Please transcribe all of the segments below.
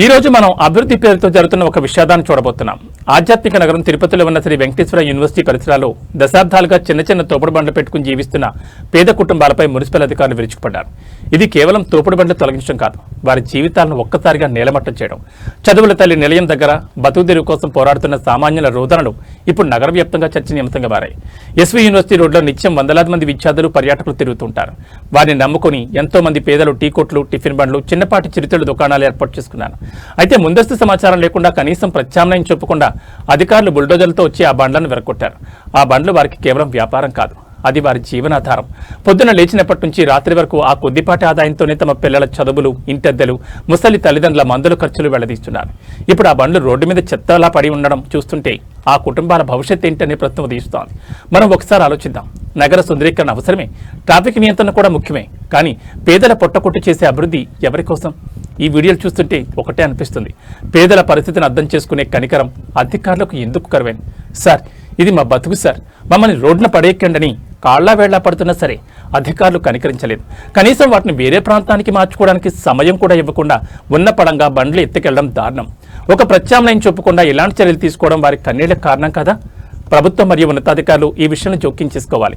ఈ రోజు మనం అభివృద్ధి పేరుతో జరుగుతున్న ఒక విషాదాన్ని చూడబోతున్నాం. ఆధ్యాత్మిక నగరం తిరుపతిలో ఉన్న శ్రీ వెంకటేశ్వర యూనివర్సిటీ పరిసరాల్లో దశాబ్దాలుగా చిన్న చిన్న తోపుడు బండ్లు పెట్టుకుని జీవిస్తున్న పేద కుటుంబాలపై మున్సిపల్ అధికారులు విరుచుకుపడ్డారు. ఇది కేవలం తోపుడు బండ్లు తొలగించడం కాదు, వారి జీవితాలను ఒక్కసారిగా నేలమట్టం చేయడం. చదువుల తల్లి నిలయం దగ్గర బతుకుదెరువు కోసం పోరాడుతున్న సామాన్యుల రోదనలు ఇప్పుడు నగర వ్యాప్తంగా చర్చనీయాంశంగా మారాయి. ఎస్వీ యూనివర్సిటీ రోడ్లో నిత్యం వందలాది మంది విద్యార్థులు పర్యాటకులు తిరుగుతుంటారు. వారిని నమ్ముకుని ఎంతో మంది పేదలు టీ కొట్లు, టిఫిన్ బండ్లు, చిన్నపాటి చిరుతిళ్ళు దుకాణాలు ఏర్పాటు చేసుకున్నారు. అయితే ముందస్తు సమాచారం లేకుండా, కనీసం ప్రత్యామ్నాయం చెప్పకుండా అధికారులు బుల్డోజర్లతో వచ్చి ఆ బండ్లను వెరగొట్టారు. ఆ బండ్లు వారికి కేవలం వ్యాపారం కాదు, అది వారి జీవనాధారం. పొద్దున లేచినప్పటి నుంచి రాత్రి వరకు ఆ కొద్దిపాటి ఆదాయంతోనే తమ పిల్లల చదువులు, ఇంటద్దెలు, ముసలి తల్లిదండ్రుల మందుల ఖర్చులు వెళ్లదీస్తున్నారు. ఇప్పుడు ఆ బండ్లు రోడ్డు మీద చెత్తలా పడి ఉండడం చూస్తుంటే ఆ కుటుంబాల భవిష్యత్ ఏంటనే ప్రశ్న ఉదయిస్తోంది. మనం ఒకసారి ఆలోచిద్దాం. నగర సుందరీకరణ అవసరమే, ట్రాఫిక్ నియంత్రణ కూడా ముఖ్యమే, కానీ పేదల పొట్టకొట్టు చేసే అభివృద్ధి ఎవరి కోసం? ఈ వీడియోలు చూస్తుంటే ఒకటే అనిపిస్తుంది, పేదల పరిస్థితిని అర్థం చేసుకునే కనికరం అధికారులకు ఎందుకు కరువైంది? సార్, ఇది మా బతుకు సార్, మమ్మల్ని రోడ్ల పడేయకండని కాళ్లా వేళ్లా పడుతున్నా సరే అధికారులు కనికరించలేదు. కనీసం వాటిని వేరే ప్రాంతానికి మార్చుకోవడానికి సమయం కూడా ఇవ్వకుండా ఉన్న పడంగా బండ్లు ఎత్తుకెళ్లడం దారుణం. ఒక ప్రత్యామ్నాయం చెప్పుకుండా ఇలాంటి చర్యలు తీసుకోవడం వారి కన్నీళ్లకు కారణం కదా? ప్రభుత్వం మరియు ఉన్నతాధికారులు ఈ విషయంలో జోక్యం చేసుకోవాలి.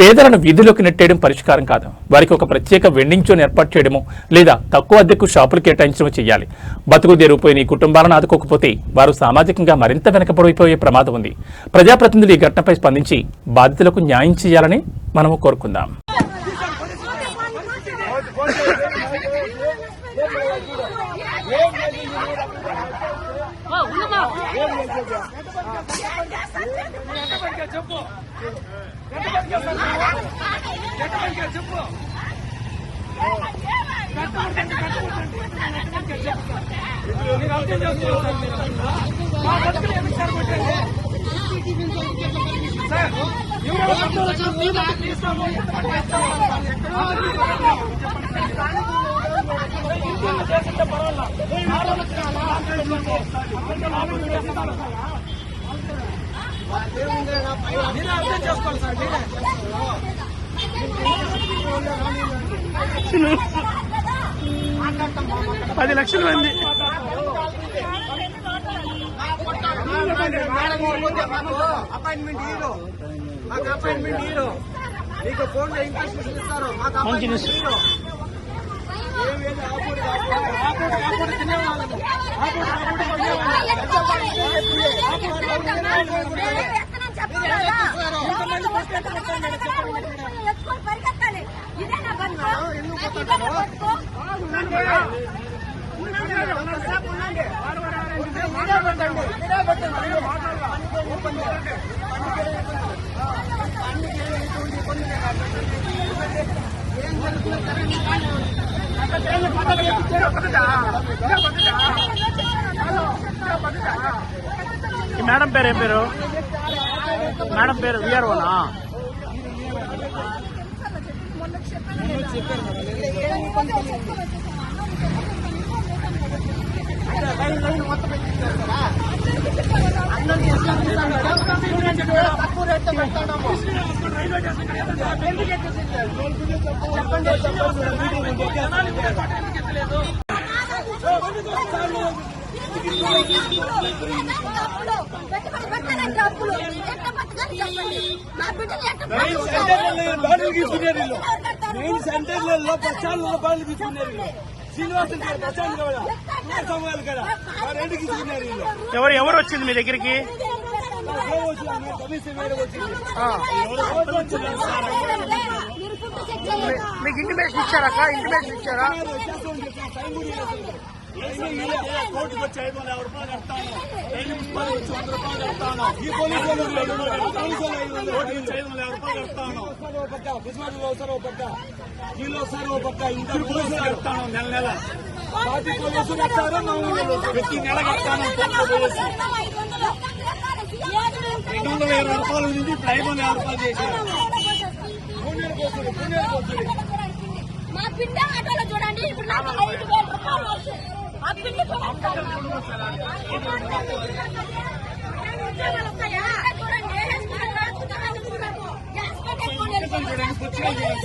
పేదలను వీధిలోకి నెట్టేయడం పరిష్కారం కాదు. వారికి ఒక ప్రత్యేక వెండింగ్ జోన్ ఏర్పాటు చేయడమో లేదా తక్కువ అద్దెకు షాపులు కేటాయించడమో చేయాలి. బతుకు తెరిగిపోయిన ఈ కుటుంబాలను ఆదుకోకపోతే వారు సామాజికంగా మరింత వెనకబడిపోయే ప్రమాదం ఉంది. ప్రజాప్రతినిధులు ఈ ఘటనపై స్పందించి బాధితులకు న్యాయం చేయాలని మనము కోరుకుందాం. పది లక్షల మంది అపాయింట్మెంట్ హీరో మీకు ఫోన్ లో ఇన్ఫర్మేషన్ ఇస్తారు. మేడం పేరు ఏం పేరు? మేడం పేరు విఆర్ఓనా? సెంటర్లలో ప్రచారంలో బాడీలు తీసుకున్నారు. ఎవరు వచ్చింది మీ దగ్గరికి? మీకు ఇంటిమేషన్ ఇచ్చారా? ఇంటిమేషన్ ఇచ్చారా? కోర్టుకు వచ్చి 550 రూపాయలు కడతాను, వచ్చి 100 రూపాయలు కడతాను, ఈ పోలీసులు 550 రూపాయలు కడతాను, వీళ్ళు వస్తారు ఓ పక్క, ఇంటర్ పోలీసులు కడతాను, నెల పార్టీ పోలీసులు కట్టారు, ప్రతి నెల కడతాను. 220 రూపాయలు నుంచి ఇప్పుడు 550 రూపాయలు చేశారు. మా పిల్ల ఆటోలో చూడండి, ఇప్పుడు నాకు 5,000 రూపాయలు వస్తాయి. ఆ పిల్ల చూడండి ఇబ్బంది చూడండి, పుచ్చకాయ చూడండి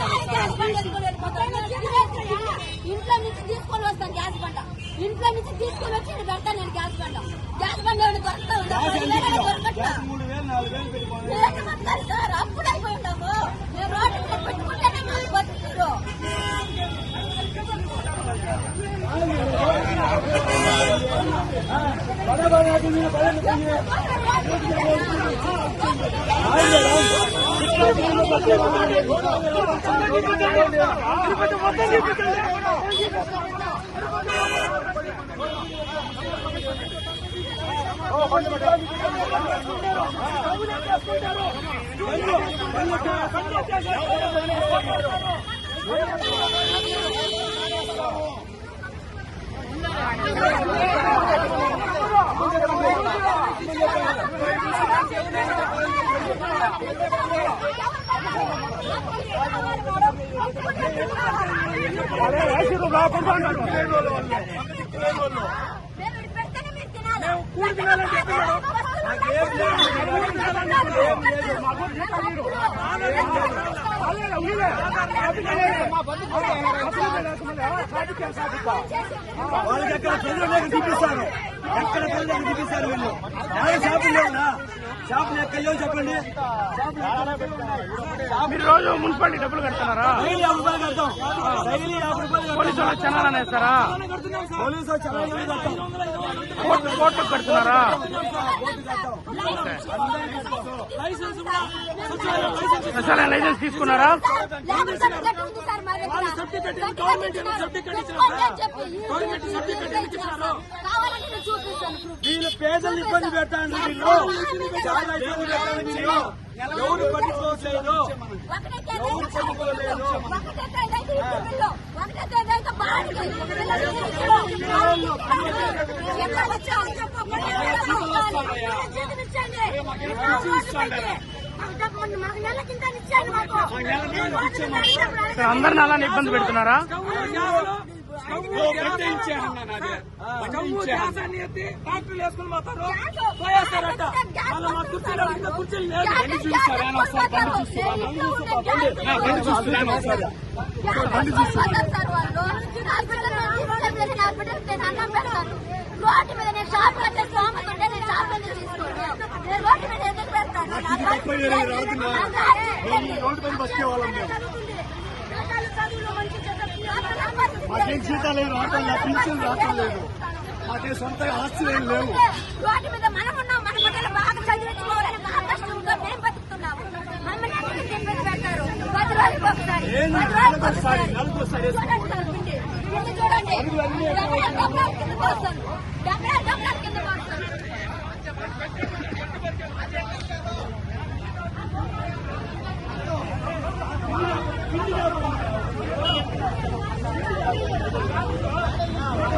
సార్. ఇంట్లో నుంచి తీసుకొని వస్తాను గ్యాస్ బండ, ఇంట్లో నుంచి తీసుకొని వచ్చి పెడతాను నేను గ్యాస్ బండ. గ్యాస్ బండ ఏమైనా దొరకతా ఉందా? 10,000 దొరకట్లా. 3,000, 4,000 పెట్టుకోండి. ఏంటంటారు సార్, అప్పుడు అయిపోయి ఉన్నాము. మేము రోడ్డు మీద పెట్టుకుంటేనే మాకు బతుకుతారు. వాళ్ళకి ఎక్కడ ప్రజలు చూపిస్తారు, ఎక్కడ ప్రజలు చూపిస్తారు వీళ్ళు. షాపులు లేవునా? షాపులు ఎక్కడో చెప్పండి. మీరు రోజు మున్సిపాలిటీ డబ్బులు కడుతున్నారా? డైలీ 50 రూపాయలు కడతాం. డైలీ 50 రూపాయలు పోలీసు వాళ్ళు చలానా వేస్తారా? పోలీసు చలానా కడతాం. కోర్టుకు కడుతున్నారా? స్పెషల్ లైసెన్స్ తీసుకున్నారా? వీళ్ళు పేదలు ఇబ్బంది పెట్టండి, వీళ్ళు చాలా ఇబ్బంది పెట్టండి. వీళ్ళు ఎవరు పట్టించుకోవట్లేదు, ఎవరు పట్టించుకోలేదు. అందరిని అలానే ఇబ్బంది పెడుతున్నారా? రోడ్డు మీద నేను షాప్ వచ్చే సోమతుంటే నేను షాప్ ఎందుకు తీసుకుంటాను? నేను రోడ్డు మీద ఎందుకు పెడతాను? రోడ్డు పైన బతికే వాళ్ళం మేము. మాకేం జీతాలు లేవు, ఆటోలు పింఛన్లు రావటం లేదు, మాకే సొంత ఆస్తులు ఏం లేవు. రోడ్డు మీద మనం ఉన్నాం, మన బిడ్డలు బాగా చదివించుకోవాలని బాగా కష్టంగా మేము బతుకుతున్నాము. మమ్మల్ని ఎందుకు ఇబ్బంది పెడతారు? 10 రోజులకు ఒకసారి, 10 రోజులకు ఒకసారి. చూడండి, చూడండి, కింద వస్తాను.